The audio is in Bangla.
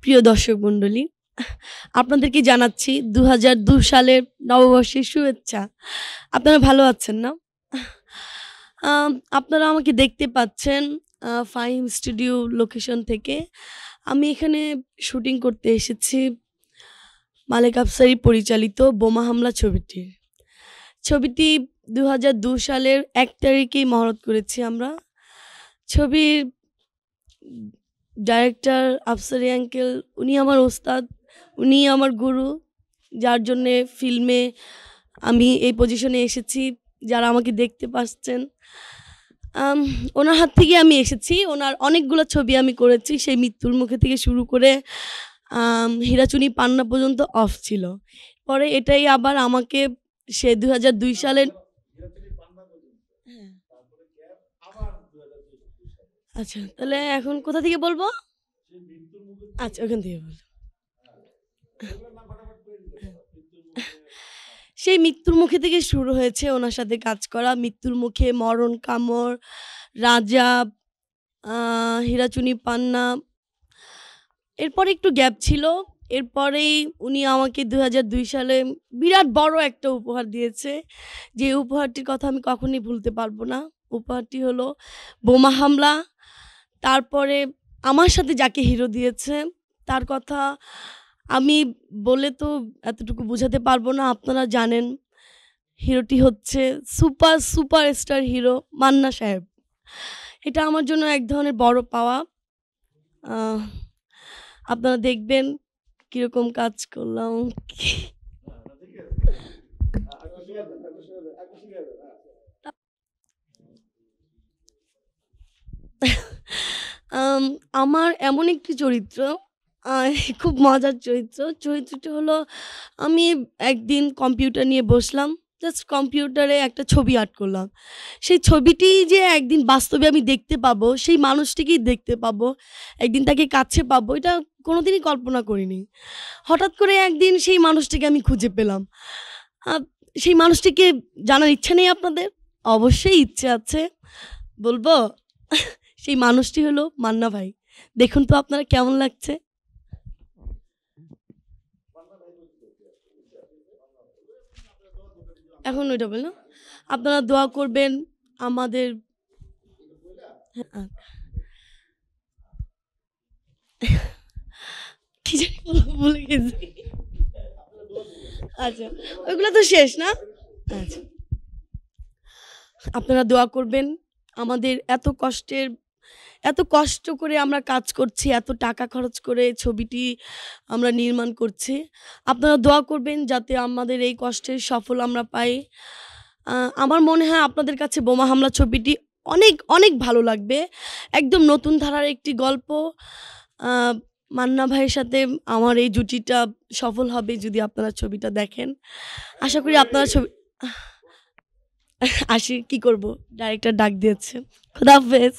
প্রিয় দর্শক মণ্ডলী, আপনাদেরকে জানাচ্ছি ২০০২ সালের নববর্ষের শুভেচ্ছা। আপনারা ভালো আছেন না? আম আপনারা আমাকে দেখতে পাচ্ছেন ফাহিম স্টুডিও লোকেশন থেকে। আমি এখানে শুটিং করতে এসেছি মালেক আফসারী পরিচালিত 'বোমা হামলা' ছবিটির। ছবিটি ২০০২ সালের ১ তারিখেই মহরত করেছি আমরা। ছবির ডাইরেক্টর আফসারী আঙ্কেল, উনি আমার ওস্তাদ, উনি আমার গুরু, যার জন্যে ফিল্মে আমি এই পজিশনে এসেছি, যারা আমাকে দেখতে পাচ্ছেন। ওনার হাত থেকে আমি এসেছি। ওনার অনেকগুলো ছবি আমি করেছি। সেই 'মৃত্যুর মুখে' থেকে শুরু করে 'হীরাচুনি পান্না' পর্যন্ত অফ ছিল। পরে এটাই আবার আমাকে সে ২০০২ সালের হ্যাঁ। আচ্ছা, তাহলে এখন কোথা থেকে বলবো? আচ্ছা, ওখান থেকে বলবো। সেই 'মৃত্যুর মুখে' থেকে শুরু হয়েছে ওনার সাথে কাজ করা। 'মৃত্যুর মুখে', 'মরণ কামড়', 'রাজা', 'হীরাচুনি পান্না'। এরপরে একটু গ্যাপ ছিল। এরপরেই উনি আমাকে ২০০২ সালে বিরাট বড় একটা উপহার দিয়েছে। যে উপহারটির কথা আমি কখনোই ভুলতে পারবো না। উপহারটি হলো 'বোমা হামলা'। তারপরে আমার সাথে যাকে হিরো দিয়েছে তার কথা আমি বলে তো এতটুকু বোঝাতে পারবো না। আপনারা জানেন হিরোটি হচ্ছে সুপারস্টার হিরো মান্না সাহেব। এটা আমার জন্য এক ধরনের বড় পাওয়া। আহ আপনারা দেখবেন কিরকম কাজ করলাম। আম আমার এমন একটি চরিত্র, আ খুব মজার চরিত্র। চরিত্রটি হলো আমি একদিন কম্পিউটার নিয়ে বসলাম। জাস্ট কম্পিউটারে একটা ছবি আর্ট করলাম। সেই ছবিটি যে একদিন বাস্তবে আমি দেখতে পাবো, সেই মানুষটিকেই দেখতে পাবো, একদিন তাকে কাছে পাবো, এটা কোনোদিনই কল্পনা করিনি। হঠাৎ করে একদিন সেই মানুষটিকে আমি খুঁজে পেলাম। আ সেই মানুষটিকে জানার ইচ্ছা নেই আপনাদের? অবশ্যই ইচ্ছে আছে। বলবো? সেই মানুষটি হলো মান্না ভাই। দেখুন তো আপনার কেমন লাগছে? এখন ওইটা বললাম। আপনারা দোয়া করবেন আমাদের। হ্যাঁ, কি জানি ভুলে গেছি। আচ্ছা, ওইগুলা তো শেষ না? আচ্ছা। আপনারা দোয়া করবেন আমাদের এত কষ্ট করে আমরা কাজ করছি, এত টাকা খরচ করে ছবিটি আমরা নির্মাণ করছি। আপনারা দোয়া করবেন যাতে আমাদের এই কষ্টের সফল আমরা পাই। আ আমার মনে হয় আপনাদের কাছে 'বোমা হামলা' ছবিটি অনেক, অনেক ভালো লাগবে। একদম নতুন ধারার একটি গল্প। আ মান্না ভাইয়ের সাথে আমার এই জুটিটা সফল হবে যদি আপনারা ছবিটা দেখেন। আশা করি আপনারা আসি, কি করব? ডাইরেক্টর ডাক দিয়েছে। খোদা হাফেজ।